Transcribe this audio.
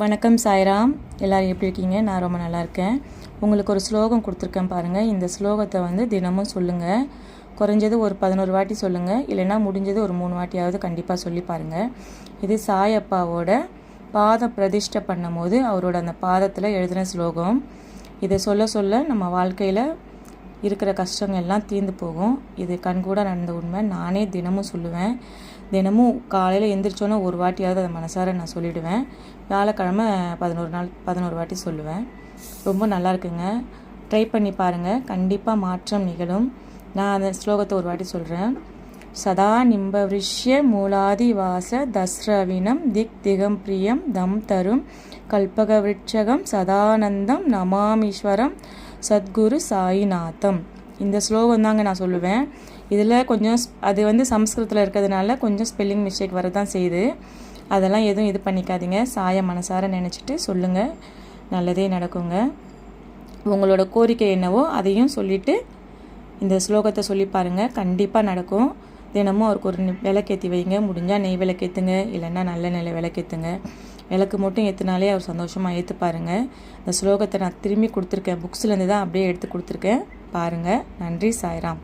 வணக்கம் சாய்ராம். எல்லோரும் எப்படி இருக்கீங்க? நான் ரொம்ப நல்லா இருக்கேன். உங்களுக்கு ஒரு ஸ்லோகம் கொடுத்துருக்கேன் பாருங்கள். இந்த ஸ்லோகத்தை தினமும் சொல்லுங்கள். குறைஞ்சது ஒரு 11 வாட்டி சொல்லுங்கள், இல்லைன்னா முடிஞ்சது ஒரு 3 வாட்டியாவது கண்டிப்பாக சொல்லி பாருங்கள். இது சாயப்பாவோட பாதம் பிரதிஷ்டை பண்ணும் போது அவரோட அந்த பாதத்தில் எழுதின ஸ்லோகம். இதை சொல்ல சொல்ல நம்ம வாழ்க்கையில் இருக்கிற கஷ்டங்கள் எல்லாம் தீர்ந்து போகும். இது கண்கூட நடந்த உண்மை. நானே தினமும் சொல்லுவேன். தினமும் காலையில் எந்திரிச்சோன்னே ஒரு வாட்டியாவது அதை மனசார நான் சொல்லிவிடுவேன். வியாழக்கிழமை 11 வாட்டி சொல்லுவேன். ரொம்ப நல்லா இருக்குங்க. ட்ரை பண்ணி பாருங்கள், கண்டிப்பாக மாற்றம் நிகழும். நான் அந்த ஸ்லோகத்தை ஒரு வாட்டி சொல்கிறேன். சதா நிம்பவிஷ்ய மூலாதி வாச தஸ்ரவினம் திக் திகம் பிரியம் தம் தரும் கல்பக விருட்சகம் சதானந்தம் நமாமீஸ்வரம் சத்குரு சாயிநாதம். இந்த ஸ்லோகம் தாங்க நான் சொல்லுவேன். இதில் கொஞ்சம் அது சம்ஸ்கிருதத்தில் இருக்கிறதுனால கொஞ்சம் ஸ்பெல்லிங் மிஸ்டேக் வரதான் செய்யுது. அதெல்லாம் எதுவும் இது பண்ணிக்காதீங்க. சாய மனசார நினச்சிட்டு சொல்லுங்கள், நல்லதே நடக்குங்க. உங்களோட கோரிக்கை என்னவோ அதையும் சொல்லிவிட்டு இந்த ஸ்லோகத்தை சொல்லி பாருங்கள், கண்டிப்பாக நடக்கும். தினமும் அவருக்கு ஒரு விளக்கேற்றி வைங்க. முடிஞ்சால் நெய் விளக்கேற்றுங்க, இல்லைன்னா நல்ல நிலை விளக்கேற்றுங்க. விளக்கு மட்டும் ஏற்றுனாலே அவர் சந்தோஷமாக ஏற்று பாருங்கள். இந்த ஸ்லோகத்தை நான் திரும்பி கொடுத்துருக்கேன், புக்ஸ்லேருந்து தான் அப்படியே எடுத்து கொடுத்துருக்கேன் பாருங்கள். நன்றி சாய்ராம்.